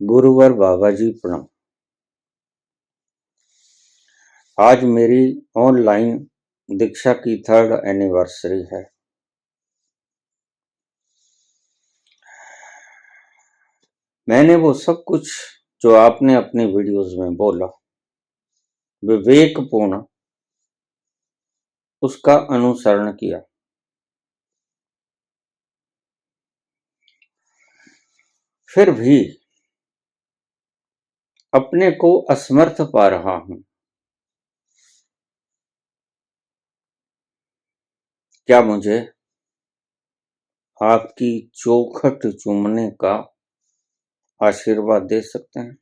गुरुवर बाबा जी प्रणाम। आज मेरी ऑनलाइन दीक्षा की 3rd एनिवर्सरी है। मैंने वो सब कुछ जो आपने अपनी वीडियोस में बोला विवेकपूर्ण उसका अनुसरण किया। फिर भी अपने को असमर्थ पा रहा हूं। क्या मुझे आपकी चौखट चूमने का आशीर्वाद दे सकते हैं?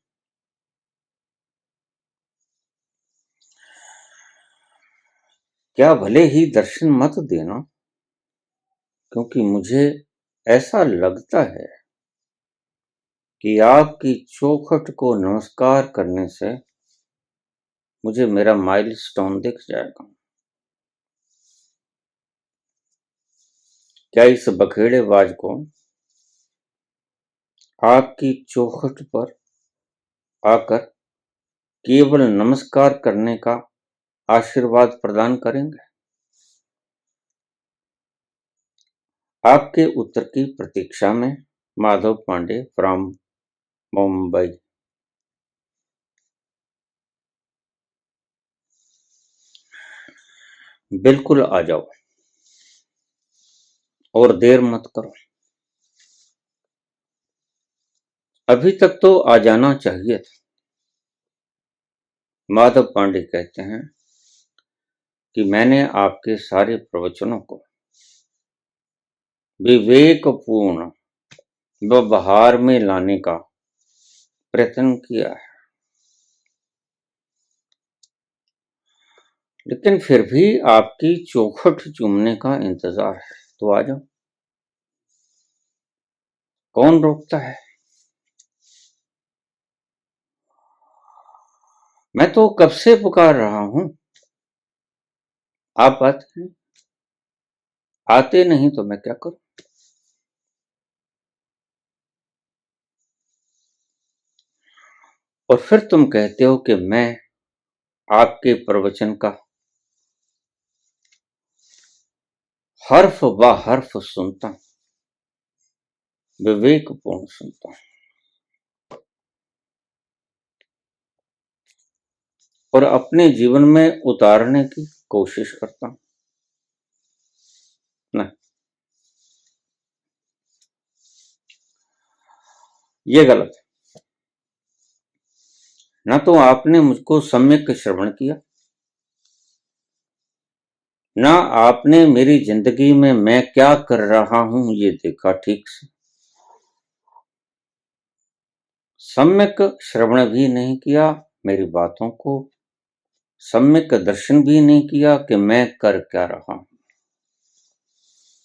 क्या भले ही दर्शन मत देना, क्योंकि मुझे ऐसा लगता है कि आपकी चौखट को नमस्कार करने से मुझे मेरा माइलस्टोन दिख जाएगा। क्या इस बखेड़ेबाज को आपकी चौखट पर आकर केवल नमस्कार करने का आशीर्वाद प्रदान करेंगे? आपके उत्तर की प्रतीक्षा में माधव पांडे फ्रॉम मुंबई। बिल्कुल आ जाओ और देर मत करो। अभी तक तो आ जाना चाहिए था। माधव पांडे कहते हैं कि मैंने आपके सारे प्रवचनों को विवेकपूर्ण व्यवहार में लाने का प्रयत्न किया है, लेकिन फिर भी आपकी चौखट चूमने का इंतजार है। तो आ जाओ, कौन रोकता है? मैं तो कब से पुकार रहा हूं। आप आते हैं, आते नहीं तो मैं क्या करूं? और फिर तुम कहते हो कि मैं आपके प्रवचन का हर्फ ब हर्फ सुनता हूं, विवेकपूर्ण सुनता हूं और अपने जीवन में उतारने की कोशिश करता हूं। नहीं, ये गलत है। ना तो आपने मुझको सम्यक श्रवण किया, ना आपने मेरी जिंदगी में मैं क्या कर रहा हूं ये देखा ठीक से। सम्यक श्रवण भी नहीं किया, मेरी बातों को सम्यक दर्शन भी नहीं किया कि मैं कर क्या रहा हूं।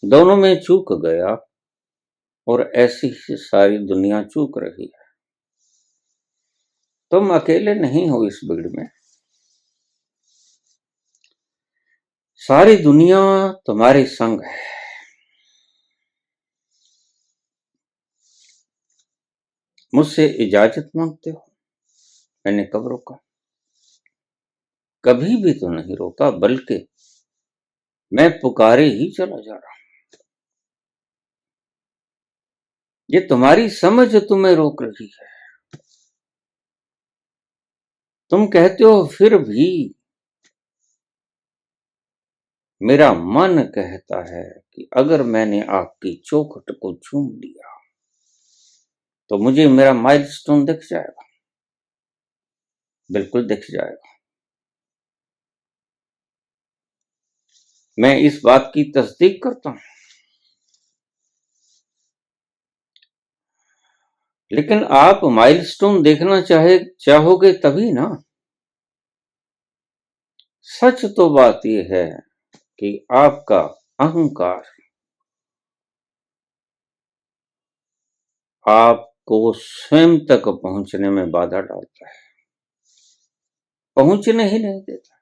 दोनों में चूक गया और ऐसी ही सारी दुनिया चूक रही है। तुम अकेले नहीं हो इस भीड़ में, सारी दुनिया तुम्हारे संग है। मुझसे इजाजत मांगते हो, मैंने कब रोका? कभी भी तो नहीं रोका, बल्कि मैं पुकारे ही चला जा रहा हूं। ये तुम्हारी समझ तुम्हें रोक रही है। तुम कहते हो फिर भी मेरा मन कहता है कि अगर मैंने आपकी चौखट को चूम लिया तो मुझे मेरा माइलस्टोन दिख जाएगा। बिल्कुल दिख जाएगा। मैं इस बात की तस्दीक करता हूं, लेकिन आप माइलस्टोन देखना चाहोगे तभी ना। सच तो बात यह है कि आपका अहंकार आपको स्वयं तक पहुंचने में बाधा डालता है, पहुंचने ही नहीं देता।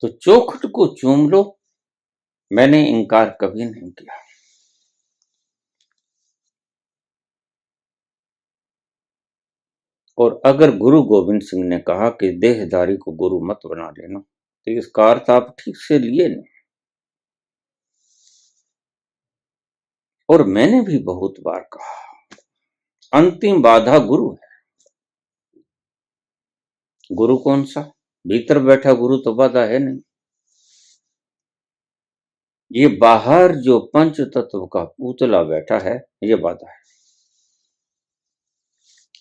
तो चौखट को चूम लो, मैंने इनकार कभी नहीं किया। और अगर गुरु गोविंद सिंह ने कहा कि देहधारी को गुरु मत बना लेना, तो इसका अर्थ आप ठीक से लिए नहीं। और मैंने भी बहुत बार कहा, अंतिम बाधा गुरु है। गुरु कौन सा? भीतर बैठा गुरु तो बाधा है नहीं। ये बाहर जो पंच तत्व का पुतला बैठा है, ये बाधा है।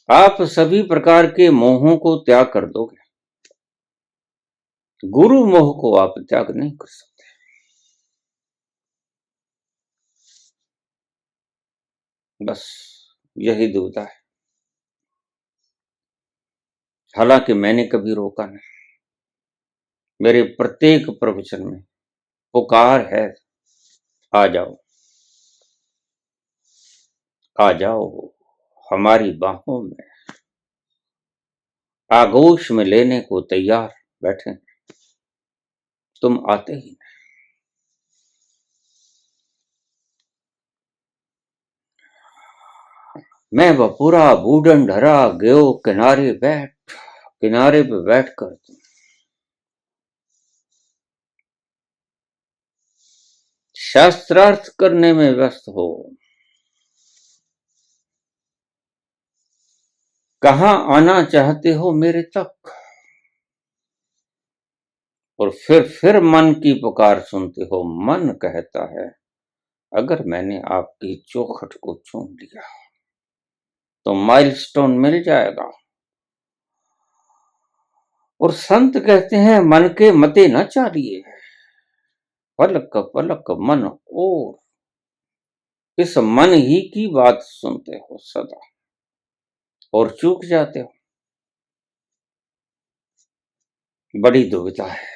आप सभी प्रकार के मोहों को त्याग कर दोगे, गुरु मोह को आप त्याग नहीं कर सकते। बस यही दुविधा है। हालांकि मैंने कभी रोका नहीं, मेरे प्रत्येक प्रवचन में पुकार है, आ जाओ, आ जाओ, हमारी बाहों में आगोश में लेने को तैयार बैठे, तुम आते ही नहीं। मैं वह पूरा बूढ़न ढरा गयो किनारे पे बैठ कर तुम शास्त्रार्थ करने में व्यस्त हो। कहां आना चाहते हो मेरे तक? और फिर मन की पुकार सुनते हो। मन कहता है, अगर मैंने आपकी चौखट को चूम लिया तो माइलस्टोन मिल जाएगा। और संत कहते हैं, मन के मते न चालिए, पलक पलक मन और इस मन ही की बात सुनते हो सदा और चूक जाते हो। बड़ी दुविधा है।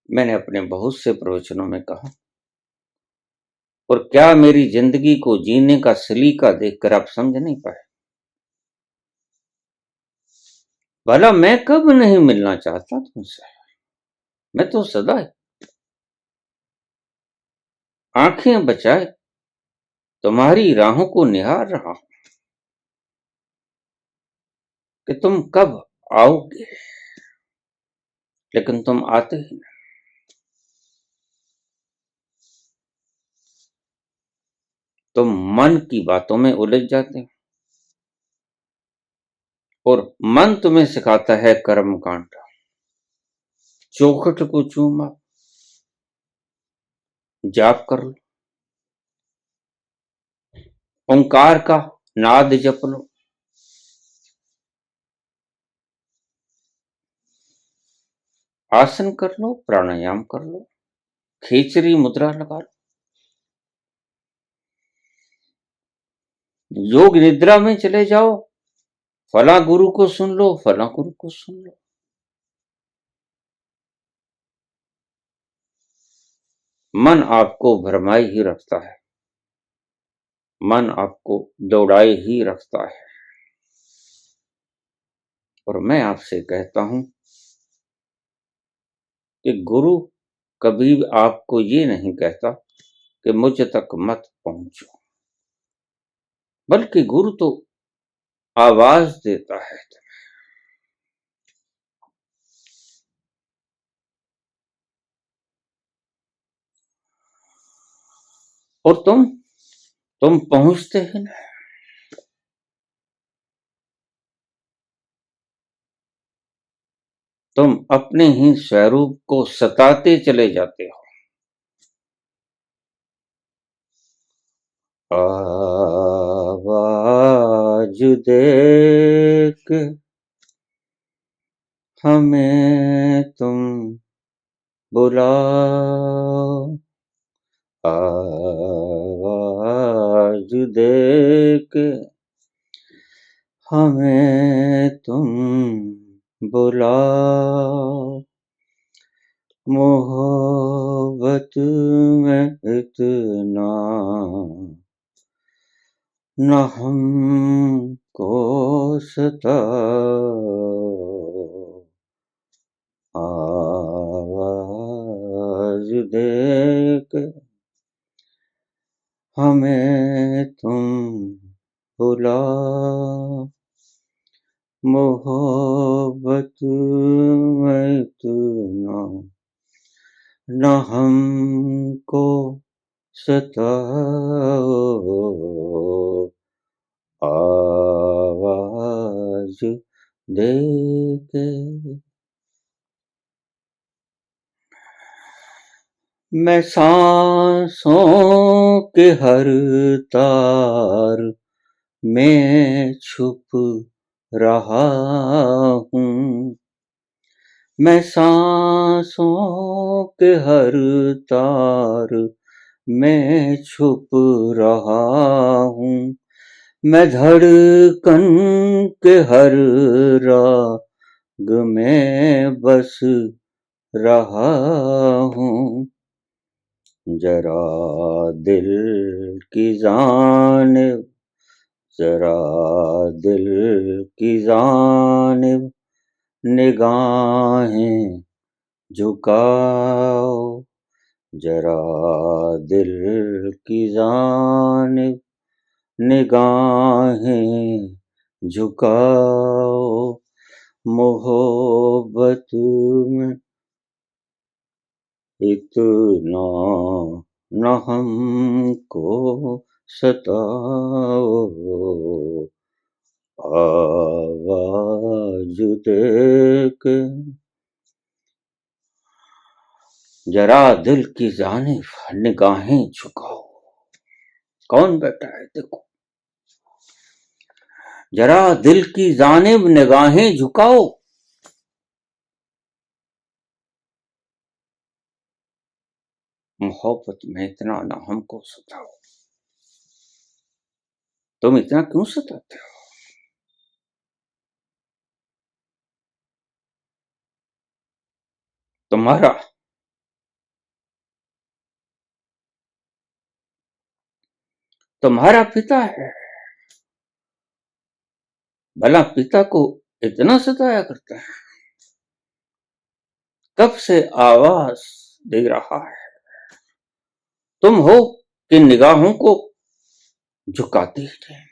मैंने अपने बहुत से प्रवचनों में कहा, और क्या मेरी जिंदगी को जीने का सलीका देखकर आप समझ नहीं पाए? भला मैं कब नहीं मिलना चाहता तुमसे? मैं तो सदा आंखें बचाए तुम्हारी राहों को निहार रहा हूं कि तुम कब आओगे, लेकिन तुम आते ही नहीं। तुम मन की बातों में उलझ जाते हो और मन तुम्हें सिखाता है कर्म कांड। चौखट को चूमा, जाप कर लो, ओंकार का नाद जप लो, आसन कर लो, प्राणायाम कर लो, खेचरी मुद्रा लगा लो, योग निद्रा में चले जाओ, फला गुरु को सुन लो, फला गुरु को सुन लो। मन आपको भरमाए ही रखता है, मन आपको दौड़ाए ही रखता है। और मैं आपसे कहता हूं कि गुरु कभी आपको ये नहीं कहता कि मुझ तक मत पहुंचो, बल्कि गुरु तो आवाज देता है। और तुम पहुंचते ही नहीं। तुम अपने ही स्वरूप को सताते चले जाते हो। आवाज देक हमें तुम बुलाओ, आवाज देक हमें तुम बुलाओ, मोहब्बत में इतना न हमको सताओ, आवाज देके हमें तुम मोहब्बत में इतना न हमको सताओ, आवाज दे के। मैं सांसों के हर तार में छुप रहा हूँ, मैं सांसों के हर तार में छुप रहा हूँ, मैं धड़कन के हर राग में बस रहा हूँ। जरा दिल की जानिब, जरा दिल की जानिब निगाहें झुकाओ, जरा दिल की जानिब निगाहें झुकाओ, मोहब्बत में इतना न हमको सताओ, आवाज दे के। जरा दिल की जानिब निगाहें झुकाओ। कौन बैठा है देखो। जरा दिल की जानिब निगाहें झुकाओ, मोहब्बत में इतना ना हमको सताओ। तुम इतना क्यों सताते हो? तुम्हारा पिता है, भला पिता को इतना सताया करता है? कब से आवाज दे रहा है, तुम हो कि निगाहों को झुकाते हैं।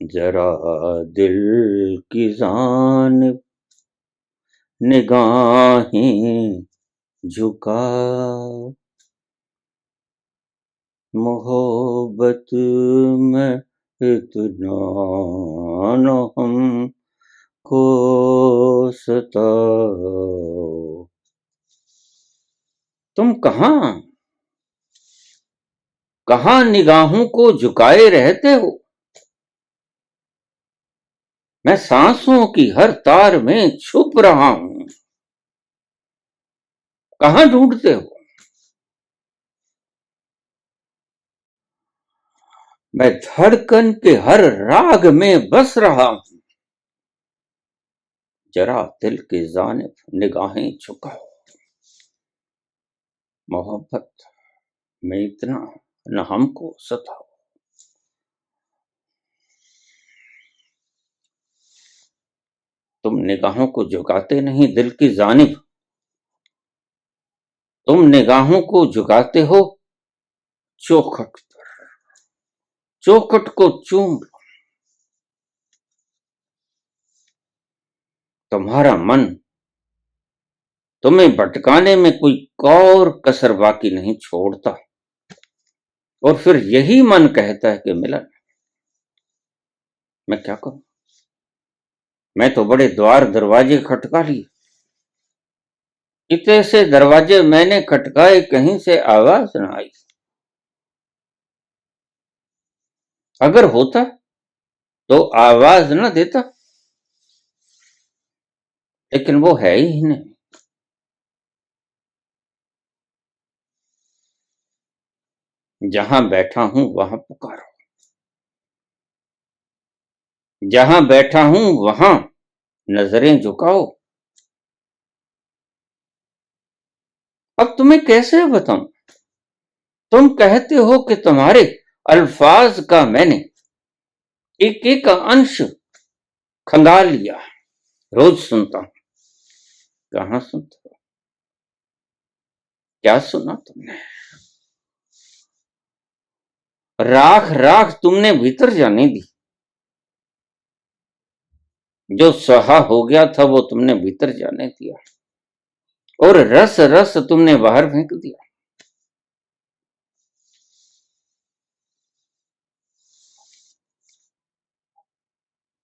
जरा दिल की जानिब निगाहें झुकाओ, मोहब्बत में इतना न हमको सताओ। तुम कहां निगाहों को झुकाए रहते हो? मैं सांसों की हर तार में छुप रहा हूं, कहां ढूंढते हो? मैं धड़कन के हर राग में बस रहा हूं, जरा दिल की जानिब निगाहें झुकाओ, मोहब्बत में इतना न हमको सताओ। तुम निगाहों को झुकाते नहीं दिल की जानिब, तुम निगाहों को झुकाते हो चौखट पर, चौखट को चूम लो। तुम्हारा मन तुम्हें भटकाने में कोई और कसर बाकी नहीं छोड़ता, और फिर यही मन कहता है कि मिलन। मैं क्या करूं? मैं तो बड़े द्वार दरवाजे खटका लिए, इतने से दरवाजे मैंने खटकाए, कहीं से आवाज न आई। अगर होता तो आवाज न देता, लेकिन वो है ही नहीं। जहां बैठा हूं वहां पुकारो, जहां बैठा हूं वहां नजरें झुकाओ। अब तुम्हें कैसे बताऊं? तुम कहते हो कि तुम्हारे अल्फाज का मैंने एक एक अंश खंगाल लिया। रोज सुनता हूं। कहां सुनते हो? क्या सुना तुमने? राख राख तुमने भीतर जाने दी, जो सहा हो गया था वो तुमने भीतर जाने दिया, और रस रस तुमने बाहर फेंक दिया।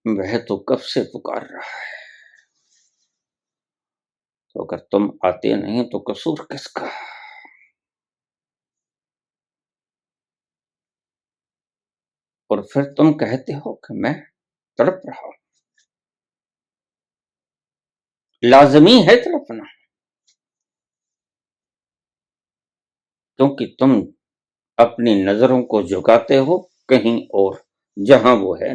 वह तो कब से पुकार रहा है, तो अगर तुम आते नहीं तो कसूर किसका? और फिर तुम कहते हो कि मैं तड़प रहा हूं। लाजमी है तड़पना, क्योंकि तुम अपनी नजरों को झुकाते हो कहीं और, जहां वो है।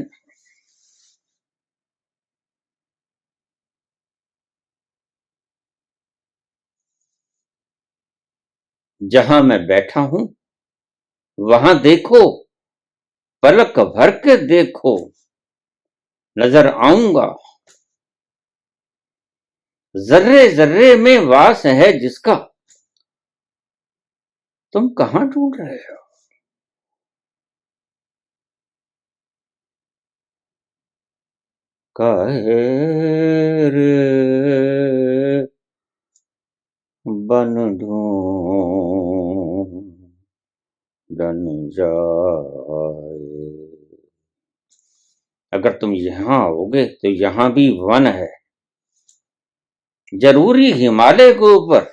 जहां मैं बैठा हूं वहां देखो, पलक भर के देखो, नजर आऊंगा। जर्रे जर्रे में वास है जिसका, तुम कहां ढूंढ रहे हो? काहे रे बन ढूंढन जाए। अगर तुम यहां आओगे तो यहां भी वन है, जरूरी हिमालय के ऊपर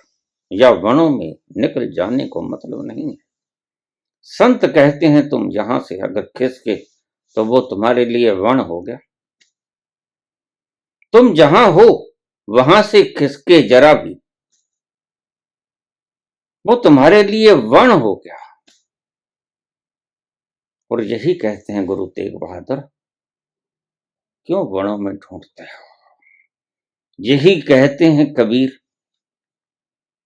या वनों में निकल जाने को मतलब नहीं है। संत कहते हैं तुम यहां से अगर खिसके तो वो तुम्हारे लिए वन हो गया। तुम जहां हो वहां से खिसके जरा भी, वो तुम्हारे लिए वन हो गया। और यही कहते हैं गुरु तेग बहादुर, क्यों वनों में ढूंढते हो? यही कहते हैं कबीर,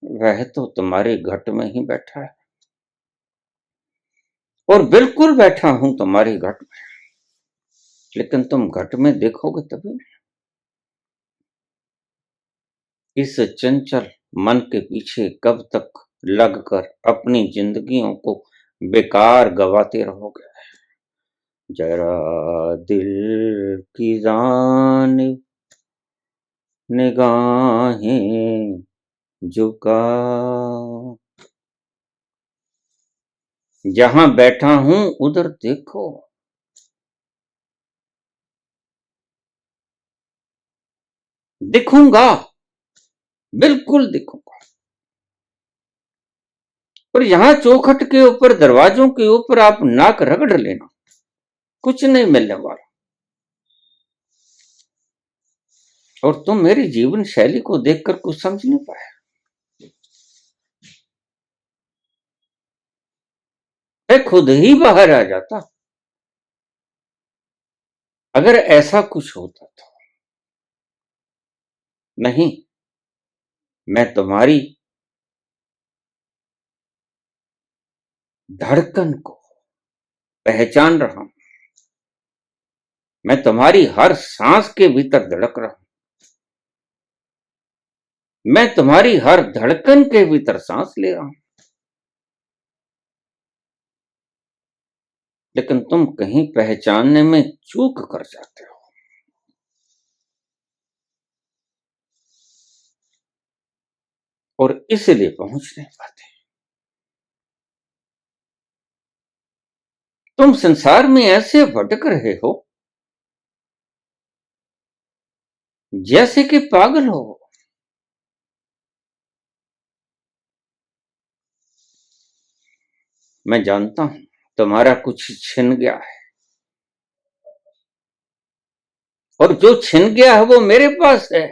वह तो तुम्हारे घट में ही बैठा है। और बिल्कुल बैठा हूं तुम्हारे घट में, लेकिन तुम घट में देखोगे तभी ना। इस चंचल मन के पीछे कब तक लगकर अपनी जिंदगियों को बेकार गवाते रहोगे? जरा दिल की जानिब निगाहें झुका, जहां बैठा हूं उधर देखो। दिखूंगा, बिल्कुल दिखूंगा। और यहां चौखट के ऊपर, दरवाजों के ऊपर आप नाक रगड़ लेना, कुछ नहीं मिलने वाला। और तुम मेरी जीवन शैली को देखकर कुछ समझ नहीं पाए। मैं खुद ही बाहर आ जाता अगर ऐसा कुछ होता तो। नहीं, मैं तुम्हारी धड़कन को पहचान रहा हूं। मैं तुम्हारी हर सांस के भीतर धड़क रहा हूं। मैं तुम्हारी हर धड़कन के भीतर सांस ले रहा हूं। लेकिन तुम कहीं पहचानने में चूक कर जाते हो। और इसलिए पहुंच नहीं पाते। तुम संसार में ऐसे भटक रहे हो जैसे कि पागल हो। मैं जानता हूं तुम्हारा कुछ छिन गया है, और जो छिन गया है वो मेरे पास है।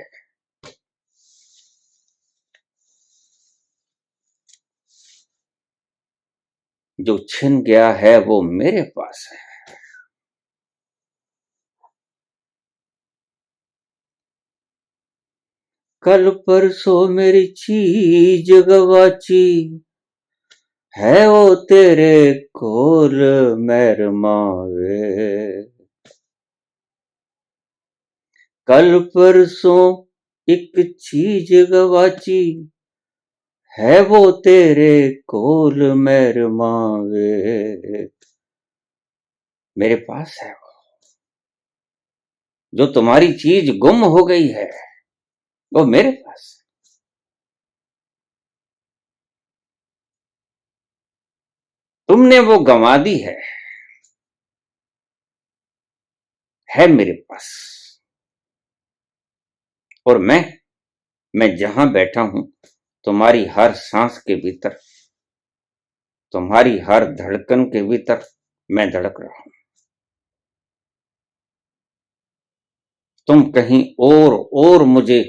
जो छिन गया है वो मेरे पास है। कल परसों मेरी चीज गवाची है, वो तेरे कोल मैरमावे। कल परसों एक चीज गवाची है, वो तेरे कोल मैरमावे। मेरे पास है। जो तुम्हारी चीज गुम हो गई है वो मेरे पास है। तुमने वो गंवा दी है मेरे पास। और मैं जहां बैठा हूं तुम्हारी हर सांस के भीतर, तुम्हारी हर धड़कन के भीतर मैं धड़क रहा हूं। तुम कहीं और मुझे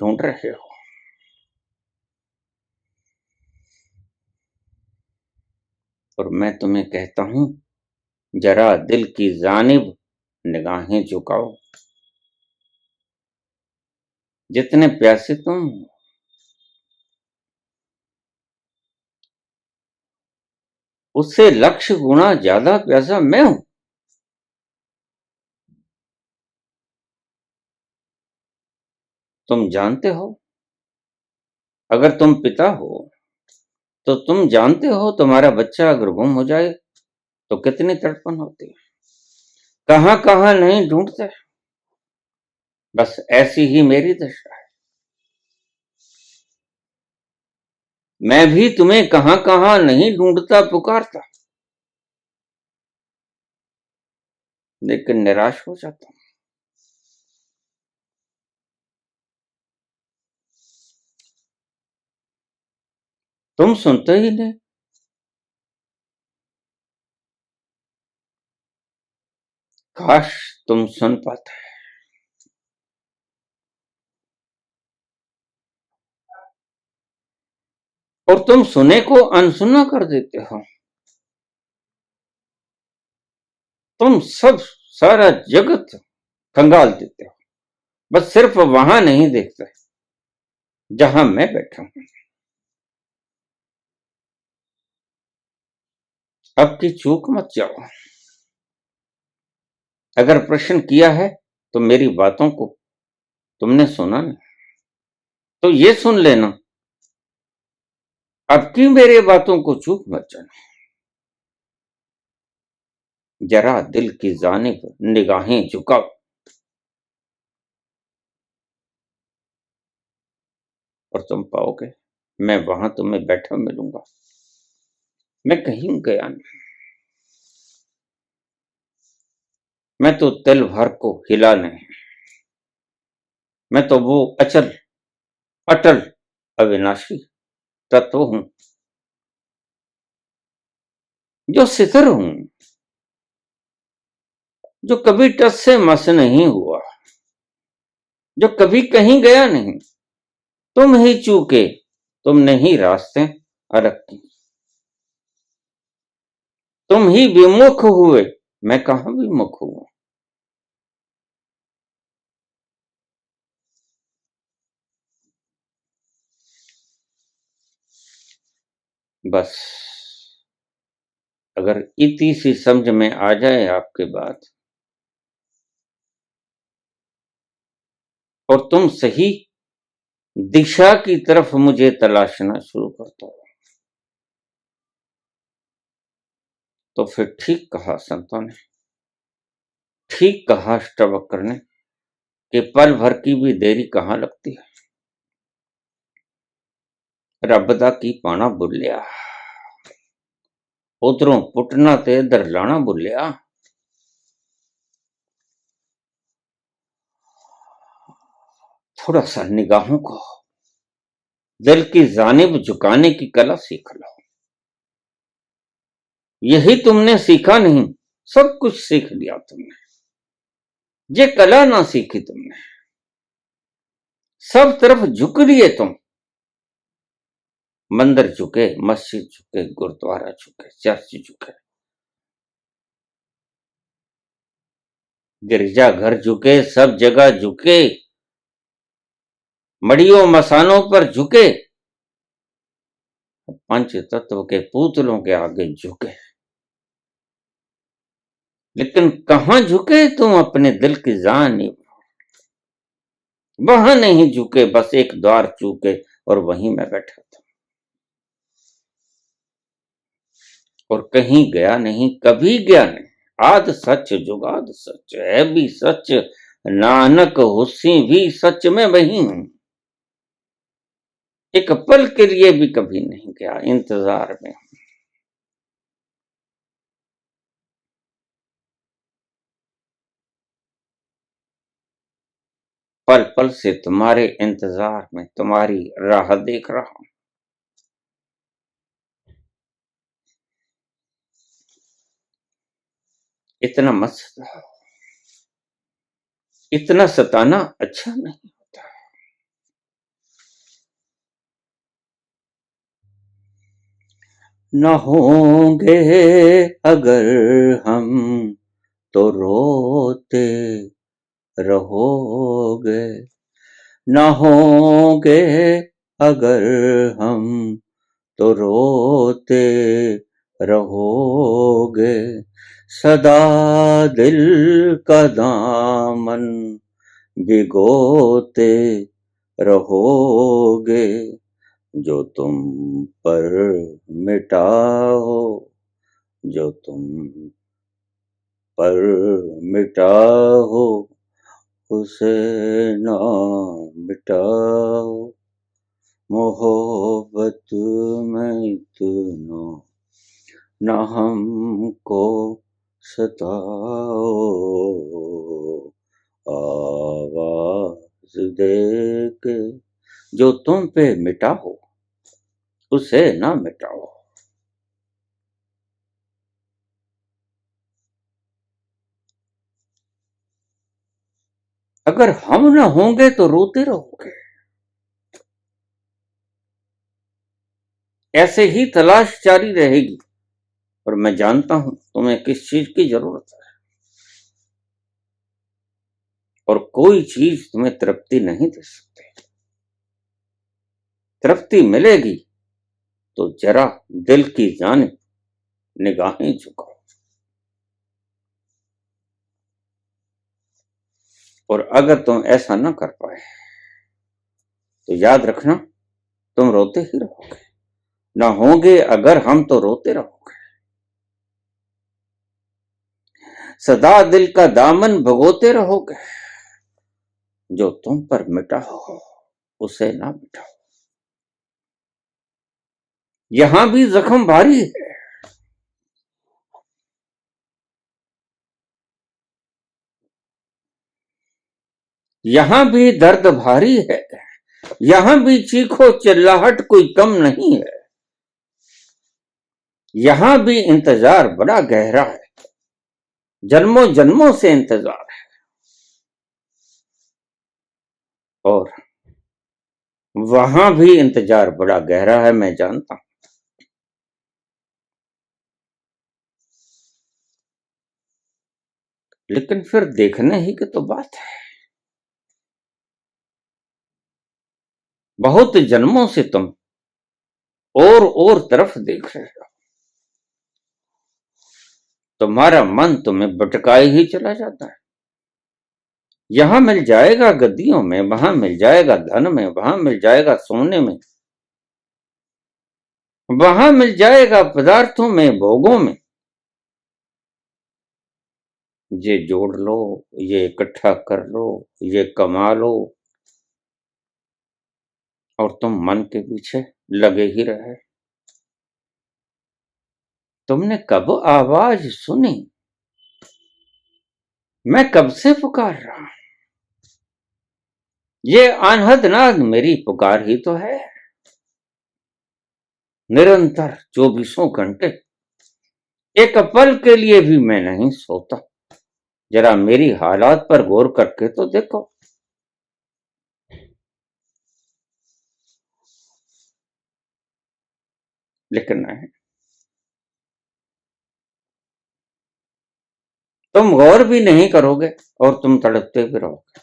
ढूंढ रहे हो। और मैं तुम्हें कहता हूं, जरा दिल की जानिब निगाहें झुकाओ। जितने प्यासे तुम, उससे लक्ष्य गुना ज्यादा प्यासा मैं हूं। तुम जानते हो, अगर तुम पिता हो तो तुम जानते हो तुम्हारा बच्चा अगर गुम हो जाए तो कितनी तड़पन होती है, कहां कहां नहीं ढूंढते। बस ऐसी ही मेरी दशा है। मैं भी तुम्हें कहां कहां नहीं ढूंढता पुकारता, लेकिन निराश हो जाता हूं। तुम सुनते ही नहीं। काश तुम सुन पाते। और तुम सुने को अनसुना कर देते हो। तुम सब सारा जगत खंगाल देते हो, बस सिर्फ वहां नहीं देखते जहां मैं बैठा हूं। अब की चूक मत जाओ। अगर प्रश्न किया है तो मेरी बातों को तुमने सुना नहीं, तो ये सुन लेना, अब की मेरे बातों को चूक मत जाना। जरा दिल की जानिब निगाहें झुकाओ। और तुम पाओगे मैं वहां तुम्हें बैठा मिलूंगा। मैं कहीं गया नहीं। मैं तो तिल भर को हिला नहीं। मैं तो वो अचल अटल अविनाशी तत्व हूं, जो सितर हूं, जो कभी टस से मस नहीं हुआ, जो कभी कहीं गया नहीं। तुम ही चूके, तुमने ही रास्ते अलग की। तुम ही विमुख हुए, मैं कहां विमुख हुआ। बस अगर इतनी सी समझ में आ जाए आपके बात, और तुम सही दिशा की तरफ मुझे तलाशना शुरू कर दो, तो फिर ठीक कहा संतों ने, ठीक कहा अष्टावक्र ने, कि पल भर की भी देरी कहां लगती है। रब दा की पाना भुलिया, उधरों पुटना ते इधर लाना भुलिया। थोड़ा सा निगाहों को दिल की जानिब झुकाने की कला सीख लो। यही तुमने सीखा नहीं, सब कुछ सीख लिया तुमने। ये कला ना सीखी तुमने, सब तरफ झुक लिए तुम। मंदिर झुके, मस्जिद झुके, गुरुद्वारा झुके, चर्च झुके, गिरजाघर झुके, सब जगह झुके, मड़ियों मसानों पर झुके, पंच तत्व के पुतलों के आगे झुके। लेकिन कहां झुके तुम अपने दिल की जानिब। वहां नहीं झुके, बस एक द्वार चूके और वहीं मैं बैठा था। और कहीं गया नहीं, कभी गया नहीं। आद सच जुगाद सच है भी सच, नानक हुस्सी भी सच में वही हूं। एक पल के लिए भी कभी नहीं गया, इंतजार में। पल पल से तुम्हारे इंतजार में, तुम्हारी राह देख रहा हूं। इतना मत सताओ, इतना सताना अच्छा नहीं होता। न होंगे अगर हम तो रोते रहोगे, न होंगे अगर हम तो रोते रहोगे, सदा दिल का दामन भिगोते रहोगे, जो तुम पर मिटा हो, जो तुम पर मिटा हो, उसे ना मिटाओ। मोहब्बत में इतना न हमको सताओ, आवाज दे के जो तुम पे मिटा हो, उसे ना मिटाओ। अगर हम न होंगे तो रोते रहोगे। ऐसे ही तलाश जारी रहेगी, और मैं जानता हूं तुम्हें किस चीज की जरूरत है, और कोई चीज तुम्हें तृप्ति नहीं दे सकती। तृप्ति मिलेगी तो जरा दिल की जानिब निगाहें झुकाओ। और अगर तुम ऐसा न कर पाए तो याद रखना, तुम रोते ही रहोगे। ना होंगे अगर हम तो रोते रहोगे, सदा दिल का दामन भगोते रहोगे, जो तुम पर मिटा हो उसे ना मिटाओ। यहां भी जख्म भारी है, यहां भी दर्द भारी है, यहां भी चीखो चिल्लाहट कोई कम नहीं है, यहां भी इंतजार बड़ा गहरा है, जन्मों जन्मों से इंतजार है। और वहां भी इंतजार बड़ा गहरा है, मैं जानता हूं। लेकिन फिर देखने ही की तो बात है। बहुत जन्मों से तुम और तरफ देख रहे हो, तुम्हारा मन तुम्हें भटकाए ही चला जाता है। यहां मिल जाएगा गद्दियों में, वहां मिल जाएगा धन में, वहां मिल जाएगा सोने में, वहां मिल जाएगा पदार्थों में, भोगों में। ये जोड़ लो, ये इकट्ठा कर लो, ये कमा लो, और तुम मन के पीछे लगे ही रहे। तुमने कब आवाज सुनी? मैं कब से पुकार रहा हूं। ये अनहद नाद मेरी पुकार ही तो है, निरंतर 24 घंटे। एक पल के लिए भी मैं नहीं सोता। जरा मेरी हालात पर गौर करके तो देखो। लेकिन नहीं, तुम गौर भी नहीं करोगे और तुम तड़पते भी रहोगे,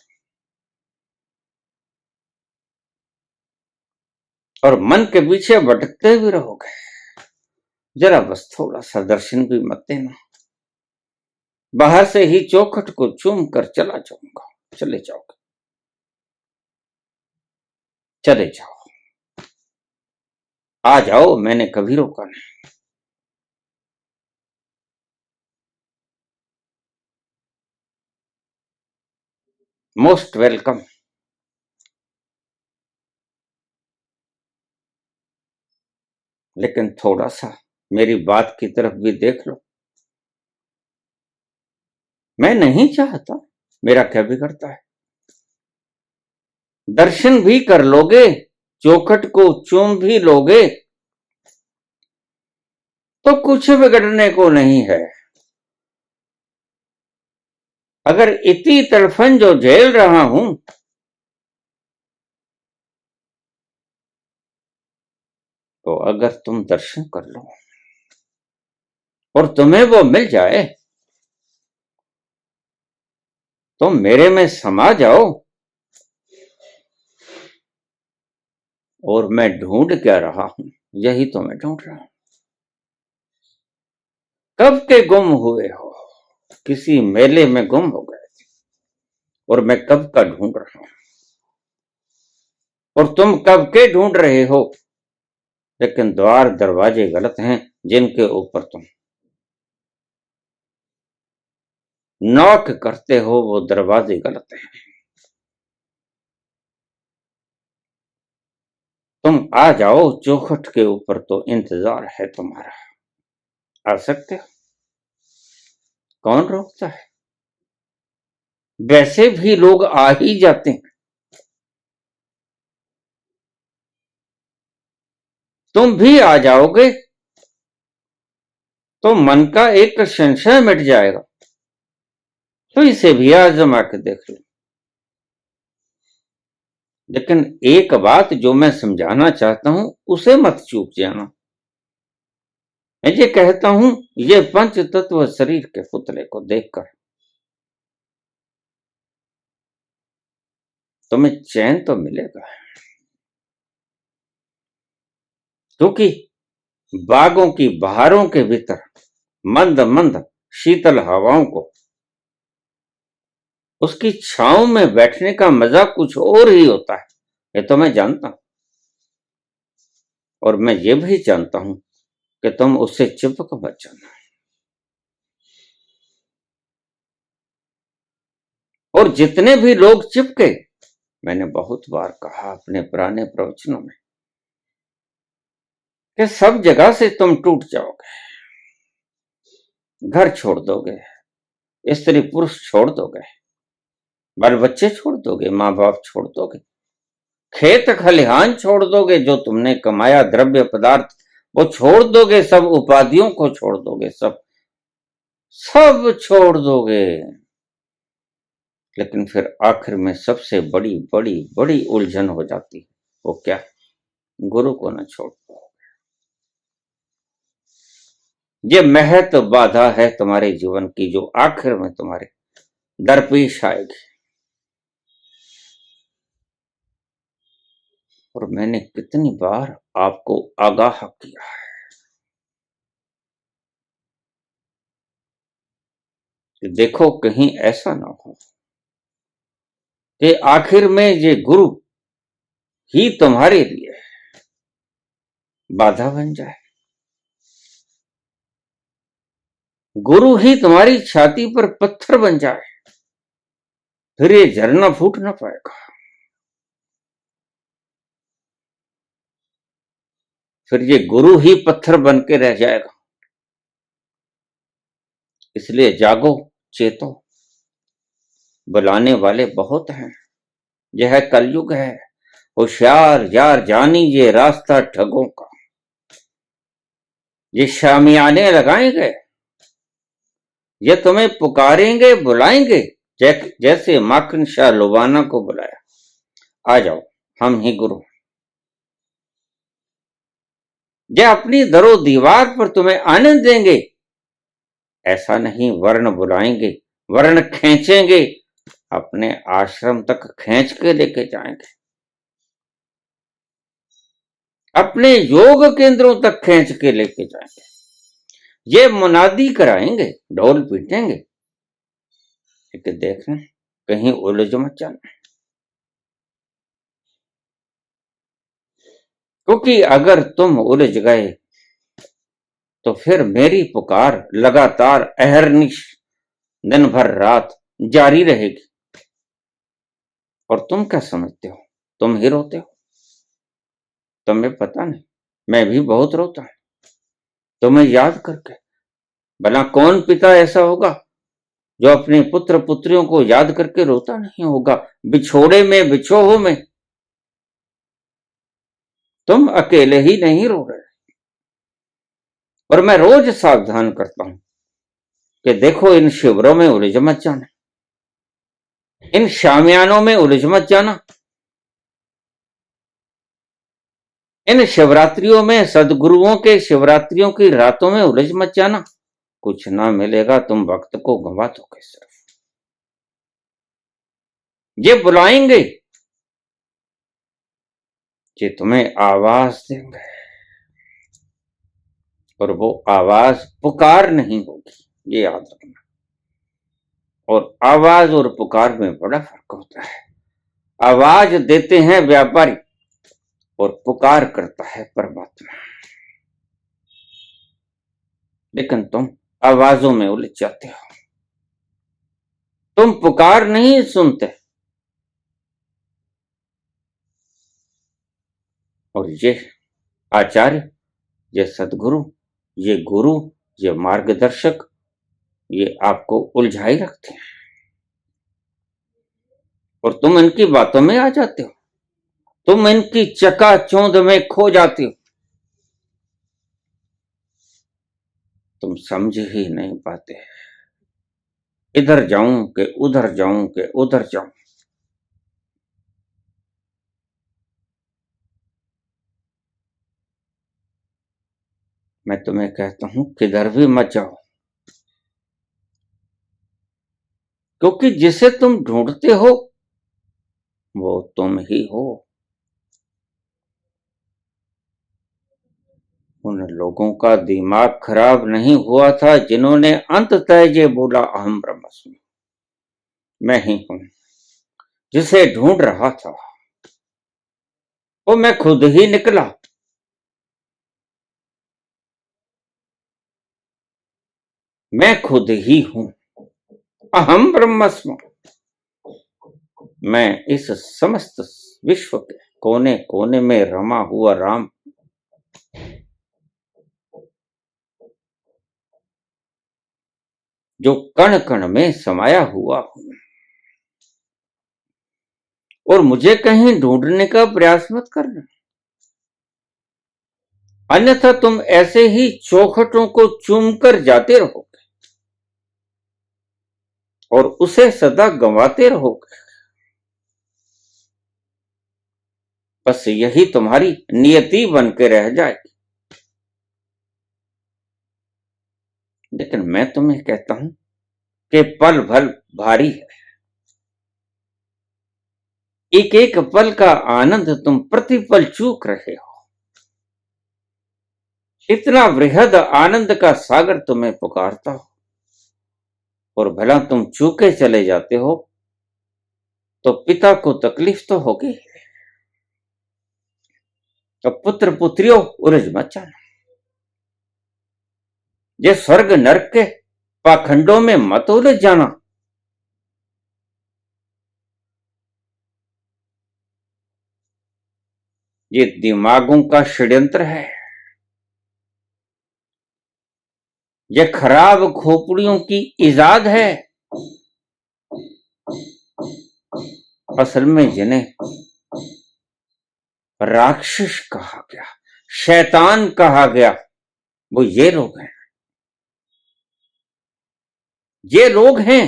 और मन के पीछे भटकते भी रहोगे। जरा बस थोड़ा सा दर्शन भी मत देना। बाहर से ही चौखट को चूम कर चला जाऊंगा। चले जाओगे, चले जाओ, आ जाओ, मैंने कभी रोका नहीं। Most welcome. लेकिन थोड़ा सा मेरी बात की तरफ भी देख लो। मैं नहीं चाहता, मेरा क्या बिगड़ता है? दर्शन भी कर लोगे, चौखट को चूम भी लोगे, तो कुछ बिगड़ने को नहीं है। अगर इतनी तड़फन जो झेल रहा हूं, तो अगर तुम दर्शन कर लो और तुम्हें वो मिल जाए, तो मेरे में समा जाओ। और मैं ढूंढ क्या रहा हूं, यही तो मैं ढूंढ रहा हूं। कब के गुम हुए हो, किसी मेले में गुम हो गए थे, और मैं कब का ढूंढ रहा हूं। और तुम कब के ढूंढ रहे हो, लेकिन द्वार दरवाजे गलत हैं जिनके ऊपर तुम नॉक करते हो, वो दरवाजे गलत हैं। तुम आ जाओ चौखट के ऊपर, तो इंतजार है तुम्हारा। आ सकते हो, कौन रोकता है? वैसे भी लोग आ ही जाते हैं। तुम भी आ जाओगे तो मन का एक संशय मिट जाएगा। तो इसे भी आजमा के देख लो। लेकिन एक बात जो मैं समझाना चाहता हूं, उसे मत चूक जाना। मैं ये कहता हूं, ये पंच तत्व शरीर के पुतले को देखकर तुम्हें चैन तो मिलेगा, क्योंकि बागों की बहारों के भीतर मंद मंद शीतल हवाओं को, उसकी छांव में बैठने का मजा कुछ और ही होता है। ये तो मैं जानता हूं। और मैं ये भी जानता हूं कि तुम उससे चिपक मत जाना। और जितने भी लोग चिपके, मैंने बहुत बार कहा अपने पुराने प्रवचनों में, कि सब जगह से तुम टूट जाओगे। घर छोड़ दोगे, स्त्री पुरुष छोड़ दोगे, बाल बच्चे छोड़ दोगे, माँ बाप छोड़ दोगे, खेत खलिहान छोड़ दोगे, जो तुमने कमाया द्रव्य पदार्थ वो छोड़ दोगे, सब उपाधियों को छोड़ दोगे, सब सब छोड़ दोगे। लेकिन फिर आखिर में सबसे बड़ी बड़ी बड़ी उलझन हो जाती है। वो क्या? गुरु को न छोड़ पाओ। ये महत बाधा है तुम्हारे जीवन की, जो आखिर में तुम्हारे दरपेश आएगी। और मैंने कितनी बार आपको आगाह किया है कि देखो कहीं ऐसा ना हो कि आखिर में ये गुरु ही तुम्हारे लिए बाधा बन जाए, गुरु ही तुम्हारी छाती पर पत्थर बन जाए, फिर ये झरना फूट ना पाएगा। फिर ये गुरु ही पत्थर बन के रह जाएगा। इसलिए जागो, चेतो, बुलाने वाले बहुत हैं। यह कलयुग है, होशियार यार जानी ये रास्ता ठगों का। ये शामियाने लगाएंगे, ये तुम्हें पुकारेंगे बुलाएंगे, जैसे माखन शाह लुबाना को बुलाया, आ जाओ हम ही गुरु। ये अपनी दरो दीवार पर तुम्हें आनंद देंगे, ऐसा नहीं, वर्ण बुलाएंगे, वर्ण खींचेंगे, अपने आश्रम तक खींच के लेके जाएंगे, अपने योग केंद्रों तक खींच के लेके जाएंगे। ये मुनादी कराएंगे, ढोल पीटेंगे, लेकिन देखना कहीं उलझ मत जाना। क्योंकि अगर तुम उलझ गए तो फिर मेरी पुकार लगातार अहरनिश दिन भर रात जारी रहेगी। और तुम क्या समझते हो, तुम ही रोते हो? तुम्हें पता नहीं, मैं भी बहुत रोता हूं तुम्हें याद करके। भला कौन पिता ऐसा होगा जो अपने पुत्र पुत्रियों को याद करके रोता नहीं होगा? बिछोड़े में बिछोह में तुम अकेले ही नहीं रो रहे। और मैं रोज सावधान करता हूं कि देखो, इन शिविरों में उलझ मत जाना, इन शामियानों में उलझ मत जाना, इन शिवरात्रियों में, सदगुरुओं के शिवरात्रियों की रातों में उलझ मत जाना। कुछ ना मिलेगा, तुम वक्त को गंवा दोगे। सिर्फ ये बुलाएंगे, ये तुम्हें आवाज देंगे, और वो आवाज पुकार नहीं होगी, ये याद रखना। और आवाज और पुकार में बड़ा फर्क होता है। आवाज देते हैं व्यापारी और पुकार करता है परमात्मा। लेकिन तुम आवाजों में उलझ जाते हो, तुम पुकार नहीं सुनते। और ये आचार्य, ये सदगुरु, ये गुरु, ये मार्गदर्शक, ये आपको उलझाई रखते हैं और तुम इनकी बातों में आ जाते हो, तुम इनकी चकाचौंध में खो जाते हो। तुम समझ ही नहीं पाते, इधर जाऊं कि उधर जाऊं कि उधर जाऊं। मैं तुम्हें कहता हूं किधर भी मत जाओ, क्योंकि जिसे तुम ढूंढते हो वो तुम ही हो। उन लोगों का दिमाग खराब नहीं हुआ था जिन्होंने अंततः ये बोला अहम ब्रह्मास्मि, मैं ही हूं। जिसे ढूंढ रहा था वो मैं खुद ही निकला। मैं खुद ही हूं, अहम ब्रह्मास्मि। मैं इस समस्त विश्व के कोने कोने में रमा हुआ राम, जो कण कण में समाया हुआ हूं। और मुझे कहीं ढूंढने का प्रयास मत करना, अन्यथा तुम ऐसे ही चौखटों को चूमकर जाते रहोगे और उसे सदा गंवाते रहोगे। बस यही तुम्हारी नियति बन के रह जाएगी। लेकिन मैं तुम्हें कहता हूं कि पल भल भारी है। एक एक पल का आनंद तुम प्रतिपल चूक रहे हो। इतना वृहद आनंद का सागर तुम्हें पुकारता हो और भला तुम चूके चले जाते हो तो पिता को तकलीफ तो होगी। तो पुत्र पुत्रियों उलझ मत जाना, ये स्वर्ग नरक के पाखंडों में मत उलझ जाना। ये दिमागों का षड्यंत्र है, ये खराब खोपड़ियों की इजाद है। असल में जिन्हें राक्षस कहा गया, शैतान कहा गया, वो ये लोग हैं। ये लोग हैं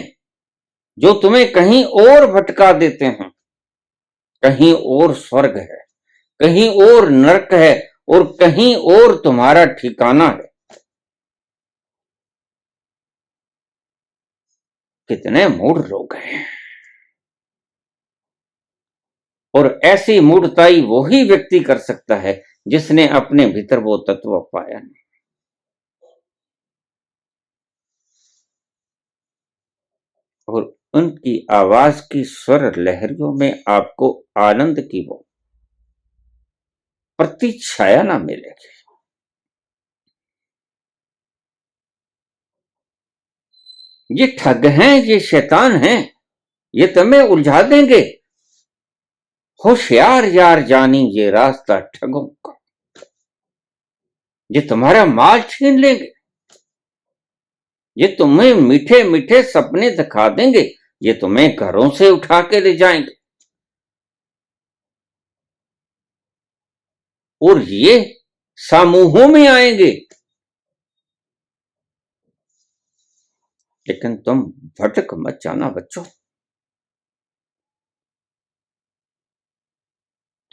जो तुम्हें कहीं और भटका देते हैं। कहीं और स्वर्ग है, कहीं और नरक है और कहीं और तुम्हारा ठिकाना है। कितने मूढ़ लोग हैं। और ऐसी मूढ़ताई वही व्यक्ति कर सकता है जिसने अपने भीतर वो तत्व पाया नहीं। और उनकी आवाज की स्वर लहरियों में आपको आनंद की वो प्रतिछाया ना मिलेगी। ये ठग हैं, ये शैतान हैं, ये तुम्हें उलझा देंगे। होशियार यार जानी ये रास्ता ठगों का, ये तुम्हारा माल छीन लेंगे, ये तुम्हें मीठे मीठे सपने दिखा देंगे, ये तुम्हें घरों से उठा के ले जाएंगे, और ये समूहों में आएंगे। लेकिन तुम भटक मत जाना बच्चों,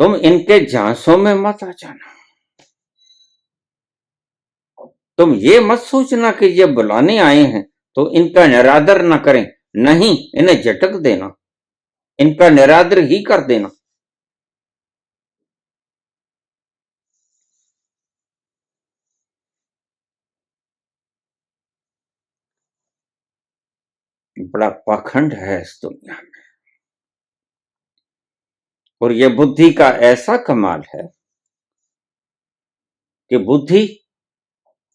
तुम इनके झांसों में मत आ जाना। तुम ये मत सोचना कि ये बुलाने आए हैं तो इनका निरादर न करें, नहीं, इन्हें झटक देना, इनका निरादर ही कर देना। बड़ा पाखंड है इस दुनिया में, और यह बुद्धि का ऐसा कमाल है कि बुद्धि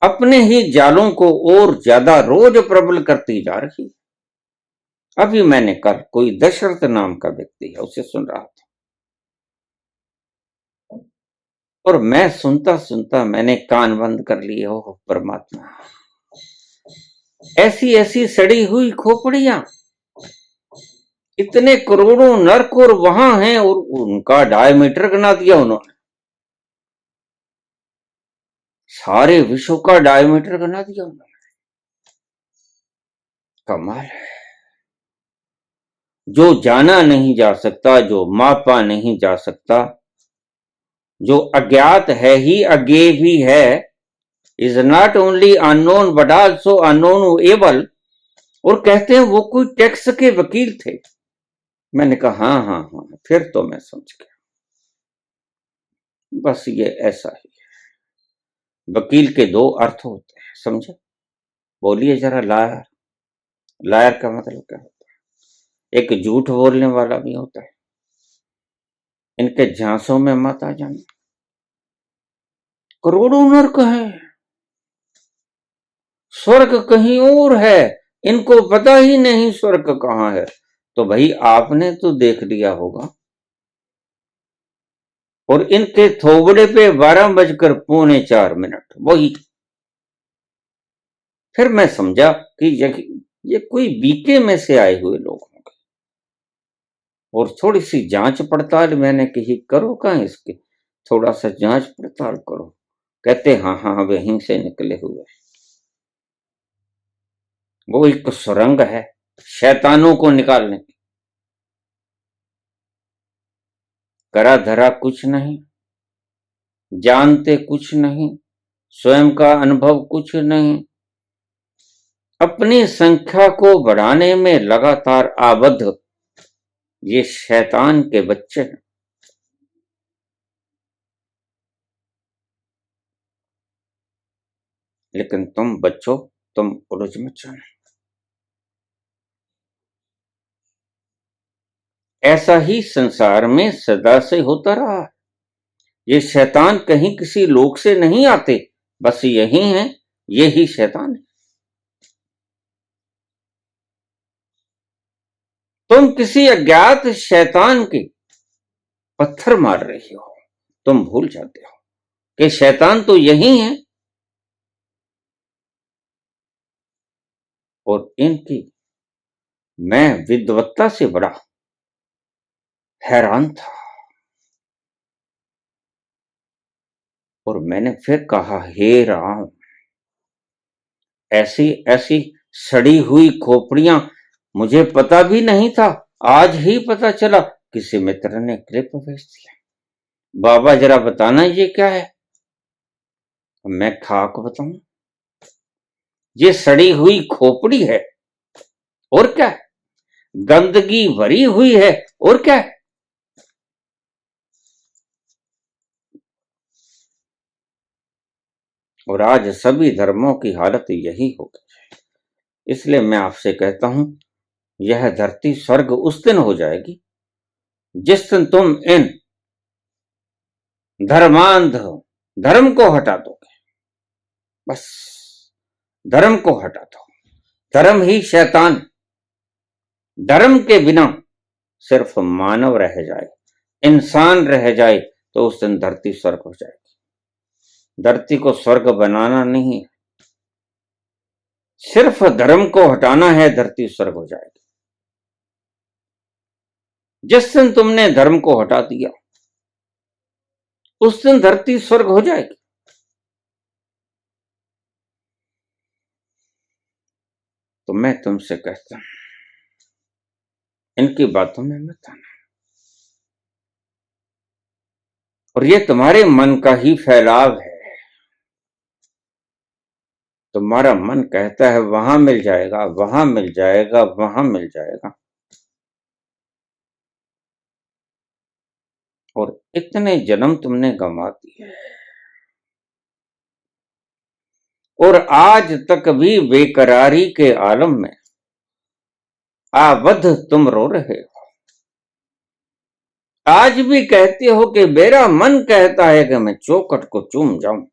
अपने ही जालों को और ज्यादा रोज प्रबल करती जा रही है। अभी मैंने कल कोई दशरथ नाम का व्यक्ति है उसे सुन रहा था, और मैं सुनता सुनता मैंने कान बंद कर लिए। ओह परमात्मा, ऐसी ऐसी सड़ी हुई खोपड़ियां, इतने करोड़ों नर्क और वहां हैं, और उनका डायमीटर बना दिया उन्होंने, सारे विश्व का डायमीटर बना दिया उन्होंने। कमाल है। जो जाना नहीं जा सकता, जो मापा नहीं जा सकता, जो अज्ञात है ही अज्ञेय भी है, is not only unknown but also unknowable. और कहते हैं वो कोई टैक्स के वकील थे। मैंने कहा हाँ हाँ हाँ, फिर तो मैं समझ गया, बस ये ऐसा ही है। वकील के दो अर्थ होते हैं, समझे? बोलिए जरा। लायर, लायर का मतलब क्या होता है? एक झूठ बोलने वाला भी होता है। इनके झांसों में मत आ जाना। करोड़ों नर्क है, स्वर्ग कहीं और है, इनको पता ही नहीं स्वर्ग कहां है। तो भाई आपने तो देख लिया होगा। और इनके थोबड़े पे 12:04 वही। फिर मैं समझा कि ये कोई बीके में से आए हुए लोग होंगे। और थोड़ी सी जांच पड़ताल मैंने कही, करो कहां इसके, थोड़ा सा जांच पड़ताल करो। कहते हाँ हाँ वहीं से निकले हुए। वो एक सुरंग है शैतानों को निकालने की। करा धरा कुछ नहीं, जानते कुछ नहीं, स्वयं का अनुभव कुछ नहीं, अपनी संख्या को बढ़ाने में लगातार आबद्ध ये शैतान के बच्चे हैं। लेकिन तुम बच्चों, तुम उलझ मत जाना। ऐसा ही संसार में सदा से होता रहा। ये शैतान कहीं किसी लोक से नहीं आते, बस यही है, यही शैतान है। तुम किसी अज्ञात शैतान के पत्थर मार रही हो, तुम भूल जाते हो कि शैतान तो यही है। और इनकी मैं विद्वत्ता से बड़ा हैरान था। और मैंने फिर कहा, हे राम, ऐसी ऐसी सड़ी हुई खोपड़ियां मुझे पता भी नहीं था, आज ही पता चला। किसी मित्र ने क्लिप भेज दिया, बाबा जरा बताना ये क्या है। मैं खाक बताऊं, ये सड़ी हुई खोपड़ी है, और क्या, गंदगी भरी हुई है, और क्या। और आज सभी धर्मों की हालत यही हो गई। इसलिए मैं आपसे कहता हूं, यह धरती स्वर्ग उस दिन हो जाएगी जिस दिन तुम इन धर्मांध धर्म को हटा दोगे। बस धर्म को हटा दो। धर्म ही शैतान, धर्म के बिना सिर्फ मानव रह जाए। इंसान रह जाए तो उस दिन धरती स्वर्ग हो जाएगी। धरती को स्वर्ग बनाना नहीं, सिर्फ धर्म को हटाना है, धरती स्वर्ग हो जाएगी। जिस दिन तुमने धर्म को हटा दिया उस दिन धरती स्वर्ग हो जाएगी। तो मैं तुमसे कहता हूं, इनकी बातों में मत आना। और ये तुम्हारे मन का ही फैलाव है। तुम्हारा मन कहता है वहां मिल जाएगा, वहां मिल जाएगा, वहां मिल जाएगा, और इतने जन्म तुमने गंवा दिए और आज तक भी बेकरारी के आलम में आबद्ध तुम रो रहे हो। आज भी कहते हो कि मेरा मन कहता है कि मैं चौखट को चूम जाऊं।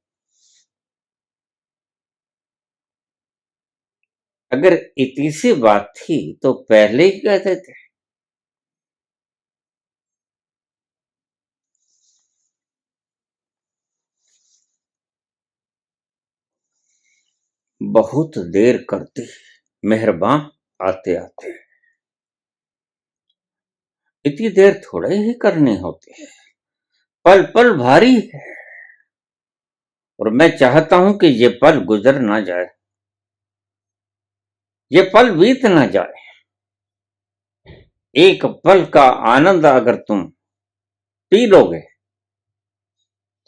अगर इतनी सी बात थी तो पहले ही कहते थे। बहुत देर करती मेहरबान आते आते। इतनी देर थोड़े ही करनी होती है, पल पल भारी है। और मैं चाहता हूं कि ये पल गुजर ना जाए, ये पल बीत ना जाए। एक पल का आनंद अगर तुम पी लोगे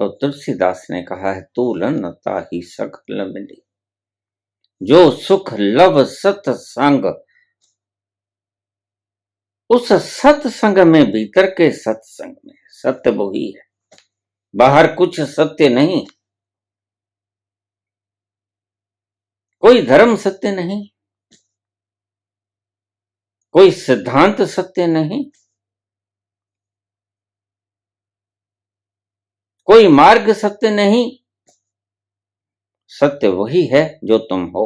तो तुलसीदास ने कहा है, तूलन ताहि सकल मिली, जो सुख लव सत्संग। उस सत्संग में, भीतर के सत्संग में सत्य वही है, बाहर कुछ सत्य नहीं। कोई धर्म सत्य नहीं, कोई सिद्धांत सत्य नहीं, कोई मार्ग सत्य नहीं। सत्य वही है जो तुम हो।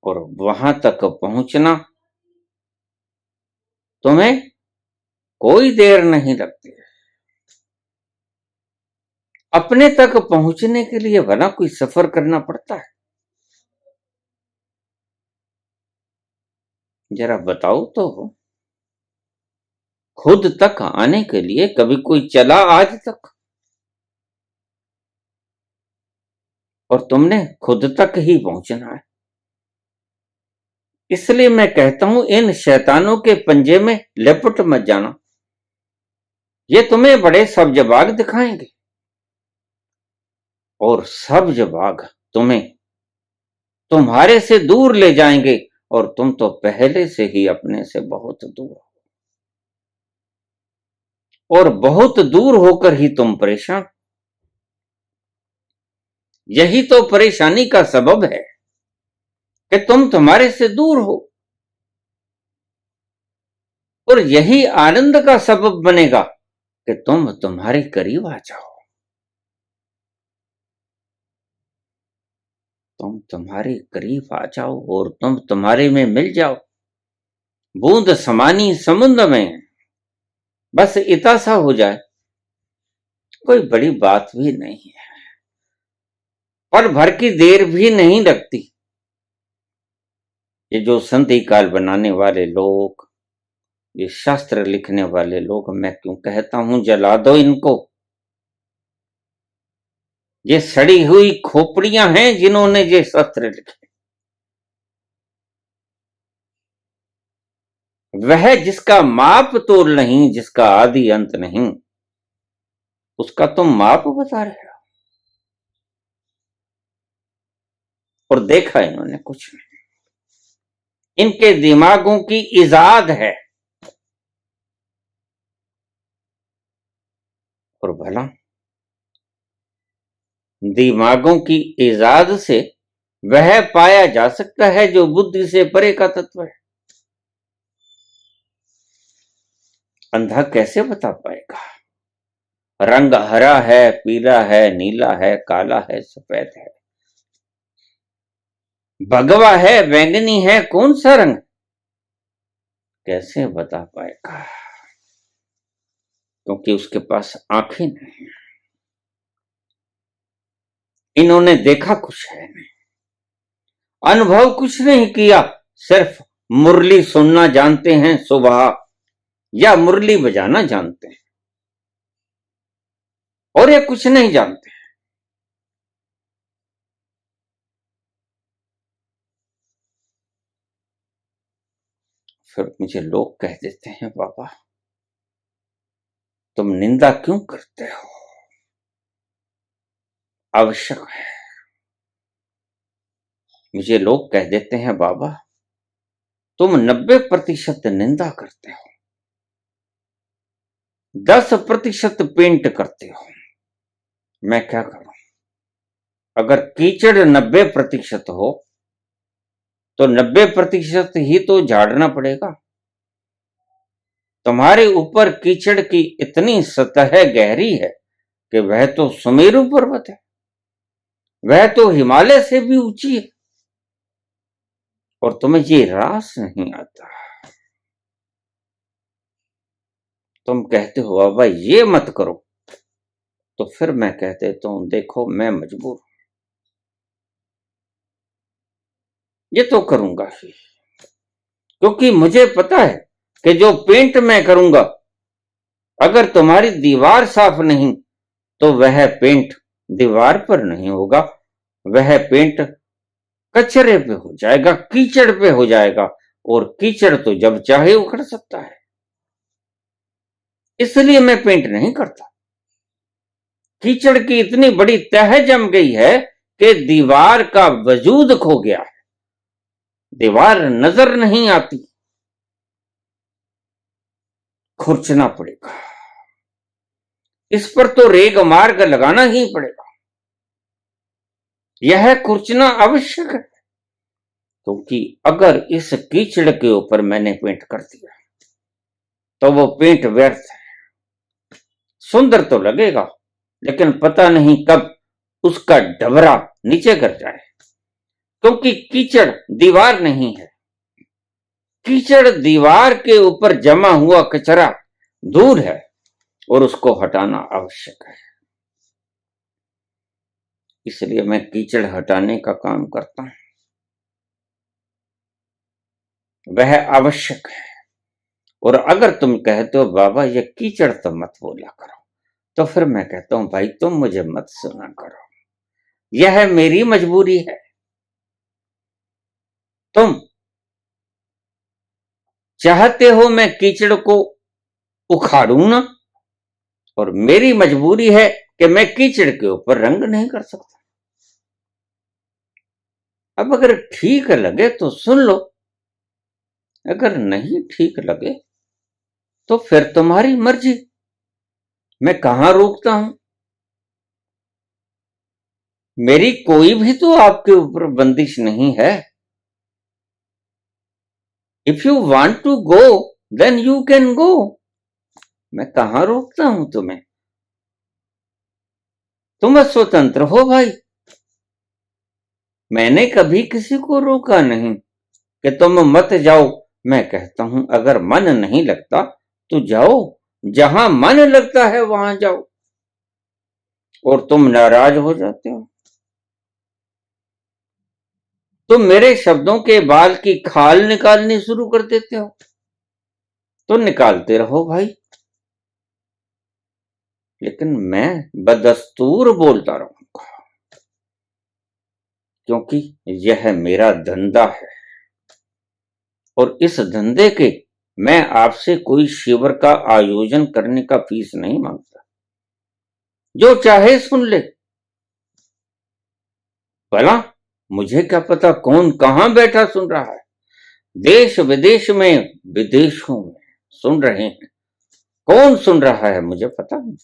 और वहां तक पहुंचना तुम्हें कोई देर नहीं लगती। अपने तक पहुंचने के लिए भला कोई सफर करना पड़ता है? जरा बताओ तो, खुद तक आने के लिए कभी कोई चला आज तक? और तुमने खुद तक ही पहुंचना है। इसलिए मैं कहता हूं, इन शैतानों के पंजे में लिपट मत जाना। ये तुम्हें बड़े सब्ज बाग दिखाएंगे और सब्ज बाग तुम्हें तुम्हारे से दूर ले जाएंगे, और तुम तो पहले से ही अपने से बहुत दूर हो, और बहुत दूर होकर ही तुम परेशान। यही तो परेशानी का सबब है कि तुम तुम्हारे से दूर हो, और यही आनंद का सबब बनेगा कि तुम तुम्हारे करीब आ जाओ, तुम तुम्हारे करीब आ जाओ और तुम तुम्हारे में मिल जाओ। बूंद समानी समुद्र में, बस इतना सा हो जाए, कोई बड़ी बात भी नहीं है। पल भर की देर भी नहीं लगती। ये जो संधि काल बनाने वाले लोग, ये शास्त्र लिखने वाले लोग, मैं क्यों कहता हूं जला दो इनको। ये सड़ी हुई खोपड़ियां हैं जिन्होंने ये शास्त्र लिखे। वह जिसका माप तोल नहीं, जिसका आदि अंत नहीं, उसका तुम माप बता रहे हो। और देखा इन्होंने कुछ नहीं, इनके दिमागों की इजाद है। और भला दिमागों की इजाद से वह पाया जा सकता है जो बुद्धि से परे का तत्व है। अंधा कैसे बता पाएगा? रंग हरा है, पीला है, नीला है, काला है, सफेद है, भगवा है, बैंगनी है, कौन सा रंग? कैसे बता पाएगा, क्योंकि उसके पास आंखें नहीं। इन्होंने देखा कुछ है नहीं, अनुभव कुछ नहीं किया, सिर्फ मुरली सुनना जानते हैं सुबह या मुरली बजाना जानते हैं, और ये कुछ नहीं जानते। फिर मुझे लोग कह देते हैं, बाबा तुम निंदा क्यों करते हो, आवश्यक है। मुझे लोग कह देते हैं, बाबा तुम 90% निंदा करते हो, 10% पेंट करते हो। मैं क्या करूं? अगर कीचड़ 90% हो तो 90% ही तो झाड़ना पड़ेगा। तुम्हारे ऊपर कीचड़ की इतनी सतह गहरी है कि वह तो सुमेरु पर्वत है, वह तो हिमालय से भी ऊंची है, और तुम्हें ये रास नहीं आता। तुम कहते हो बाबा ये मत करो, तो फिर मैं कह देता हूं, देखो मैं मजबूर हूं, ये तो करूंगा ही, क्योंकि मुझे पता है कि जो पेंट मैं करूंगा, अगर तुम्हारी दीवार साफ नहीं तो वह पेंट दीवार पर नहीं होगा, वह पेंट कचरे पे हो जाएगा, कीचड़ पे हो जाएगा, और कीचड़ तो जब चाहे उखड़ सकता है। इसलिए मैं पेंट नहीं करता। कीचड़ की इतनी बड़ी तह जम गई है कि दीवार का वजूद खो गया है, दीवार नजर नहीं आती, खुरचना पड़ेगा, इस पर तो रेग मार्ग लगाना ही पड़ेगा, यह खुरचना आवश्यक है, क्योंकि अगर इस कीचड़ के ऊपर मैंने पेंट कर दिया तो वो पेंट व्यर्थ है। सुंदर तो लगेगा, लेकिन पता नहीं कब उसका डबरा नीचे गिर जाए, क्योंकि कीचड़ दीवार नहीं है, कीचड़ दीवार के ऊपर जमा हुआ कचरा दूर है, और उसको हटाना आवश्यक है। इसलिए मैं कीचड़ हटाने का काम करता हूं, वह आवश्यक है। और अगर तुम कहते हो बाबा ये कीचड़ तो मत बोला करो, तो फिर मैं कहता हूं भाई तुम मुझे मत सुना करो, यह मेरी मजबूरी है। तुम चाहते हो मैं कीचड़ को उखाड़ू ना, और मेरी मजबूरी है कि मैं कीचड़ के ऊपर रंग नहीं कर सकता। अब अगर ठीक लगे तो सुन लो, अगर नहीं ठीक लगे तो फिर तुम्हारी मर्जी, मैं कहां रोकता हूं। मेरी कोई भी तो आपके ऊपर बंदिश नहीं है। If you want to go then you can go, मैं कहां रोकता हूं तुम्हें, तुम स्वतंत्र हो भाई। मैंने कभी किसी को रोका नहीं कि तुम मत जाओ। मैं कहता हूं अगर मन नहीं लगता तो जाओ, जहां मन लगता है वहां जाओ, और तुम नाराज हो जाते हो। तुम मेरे शब्दों के बाल की खाल निकालनी शुरू कर देते हो, तो निकालते रहो भाई, लेकिन मैं बदस्तूर बोलता रहूंगा, क्योंकि यह मेरा धंधा है, और इस धंधे के मैं आपसे कोई शिविर का आयोजन करने का फीस नहीं मांगता। जो चाहे सुन ले। भला मुझे क्या पता कौन कहां बैठा सुन रहा है, देश विदेश में, विदेशों में सुन रहे हैं, कौन सुन रहा है मुझे पता नहीं।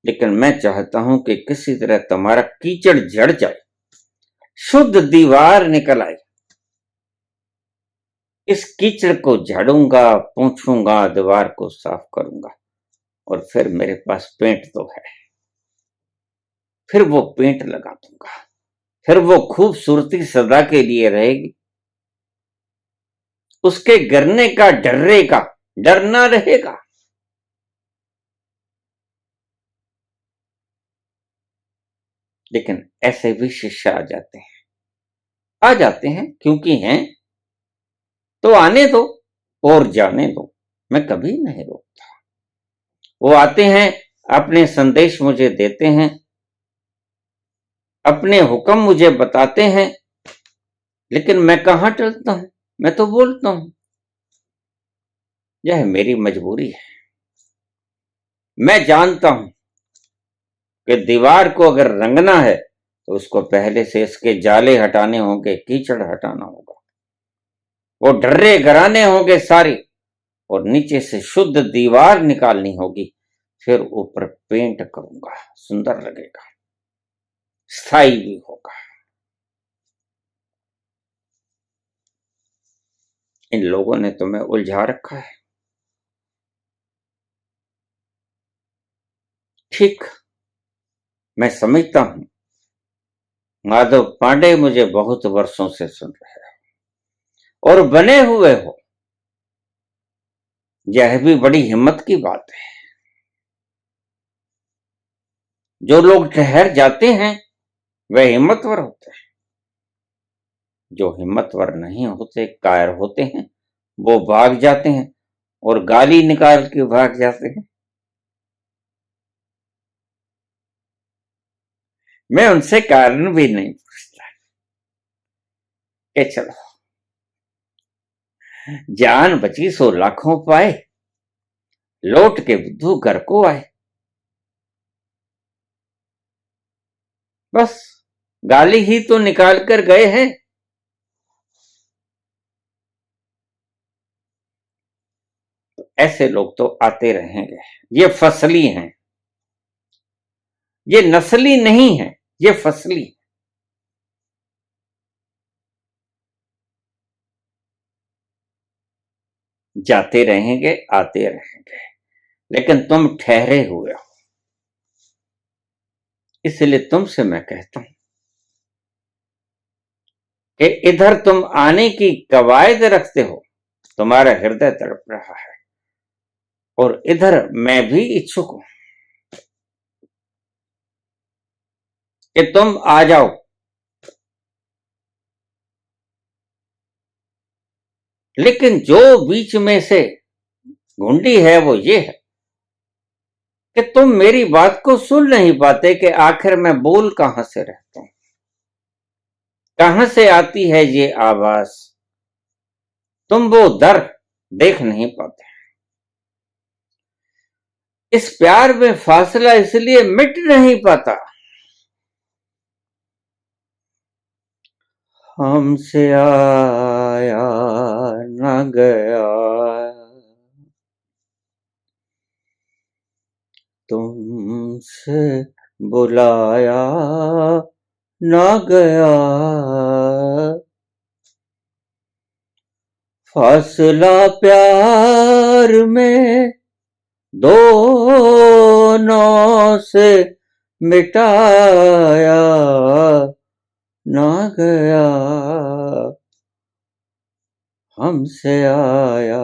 लेकिन मैं चाहता हूं कि किसी तरह तुम्हारा कीचड़ झड़ जाए, शुद्ध दीवार निकल आए। इस कीचड़ को झाड़ूंगा, पोंछूंगा, दीवार को साफ करूंगा, और फिर मेरे पास पेंट तो है, फिर वो पेंट लगा दूंगा, फिर वो खूबसूरती सदा के लिए रहेगी। उसके गिरने का डरेगा, डरना रहेगा। लेकिन ऐसे भी शिष्य आ जाते हैं क्योंकि हैं तो आने दो और जाने दो, मैं कभी नहीं रोकता। वो आते हैं, अपने संदेश मुझे देते हैं, अपने हुक्म मुझे बताते हैं, लेकिन मैं कहां टलता हूं, मैं तो बोलता हूं। यह मेरी मजबूरी है। मैं जानता हूं कि दीवार को अगर रंगना है तो उसको पहले से इसके जाले हटाने होंगे, कीचड़ हटाना होगा, वो डर्रे गराने होंगे सारे, और नीचे से शुद्ध दीवार निकालनी होगी, फिर ऊपर पेंट करूंगा, सुंदर लगेगा, स्थायी भी होगा। इन लोगों ने तुम्हें उलझा रखा है। ठीक, मैं समझता हूं माधव पांडे मुझे बहुत वर्षों से सुन रहे हो और बने हुए हो, यह भी बड़ी हिम्मत की बात है। जो लोग ठहर जाते हैं वह हिम्मतवर होते हैं, जो हिम्मतवर नहीं होते, कायर होते हैं, वो भाग जाते हैं और गाली निकाल के भाग जाते हैं। मैं उनसे कारण भी नहीं पूछता कि चलो जान बची सो लाखों पाए, लौट के बुद्धू घर को आए। बस गाली ही तो निकाल कर गए हैं। ऐसे लोग तो आते रहेंगे, ये फसली हैं, ये नस्ली नहीं है, ये फसली। जाते रहेंगे, आते रहेंगे, लेकिन तुम ठहरे हुए हो। इसलिए तुमसे मैं कहता हूं कि इधर तुम आने की कवायद रखते हो, तुम्हारा हृदय तड़प रहा है, और इधर मैं भी इच्छुक हूं कि तुम आ जाओ। लेकिन जो बीच में से घुंडी है वो ये है कि तुम मेरी बात को सुन नहीं पाते कि आखिर मैं बोल कहां से रहता हूं, कहां से आती है ये आवाज। तुम वो दर देख नहीं पाते। इस प्यार में फासला इसलिए मिट नहीं पाता। हमसे आया न गया, तुमसे बुलाया न गया, फासला प्यार में दोनों से मिटाया ना गया, हमसे आया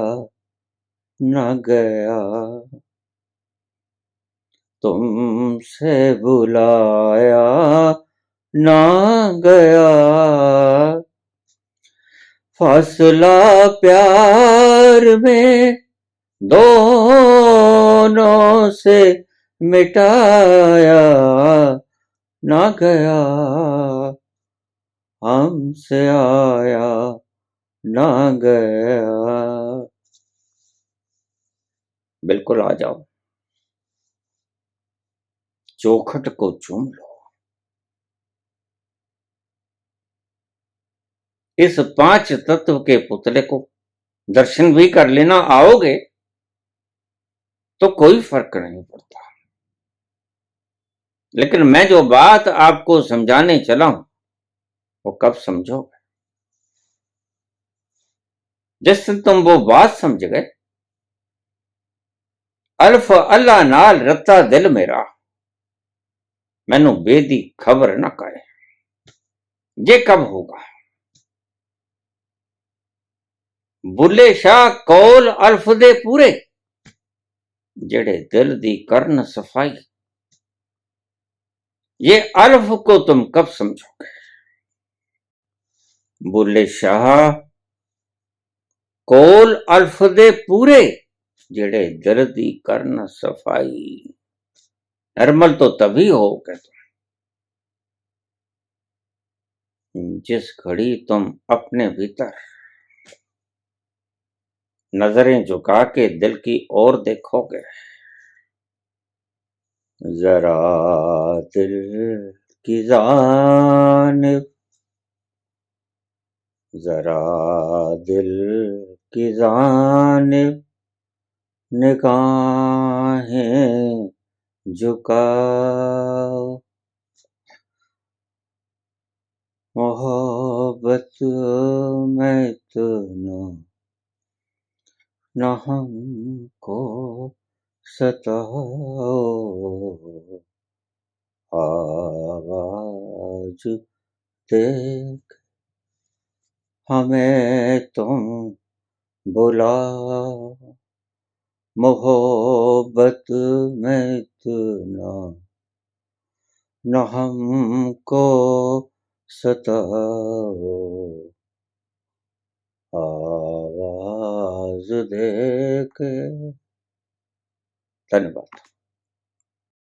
ना गया, तुमसे बुलाया ना गया, फासला प्यार में दोनों से मिटाया ना गया, हमसे आया ना गया। बिल्कुल आ जाओ, चौखट को चूम लो। इस पांच तत्व के पुतले को दर्शन भी कर लेना। आओगे तो कोई फर्क नहीं पड़ता, लेकिन मैं जो बात आपको समझाने चला हूं वो कब समझोगे? जिस दिन तुम वो बात समझ गए, अल्फ अल्लाह नाल रत्ता दिल मेरा, मैनू बेदी खबर ना कहे। ये कब होगा? बुल्ले शाह कौल अल्फ दे पूरे जेड़े दिल दी करन सफाई। ये अल्फ को तुम कब समझोगे? बुल्ले शाह कौल अल्फ दे पूरे जेड़े दिल दी करन सफाई। निर्मल तो तभी होगे तुम जिस घड़ी तुम अपने भीतर नजरें झुका के दिल की ओर देखोगे। जरा दिल की जानिब, जरा दिल की जानिब निगाहें झुकाओ। मोहब्बत में इतना न हमको सताओ, आवाज देख हमें तुम बुलाओ। मोहब्बत में इतना न हमको सताओ, आवाज दे के। धन्यवाद।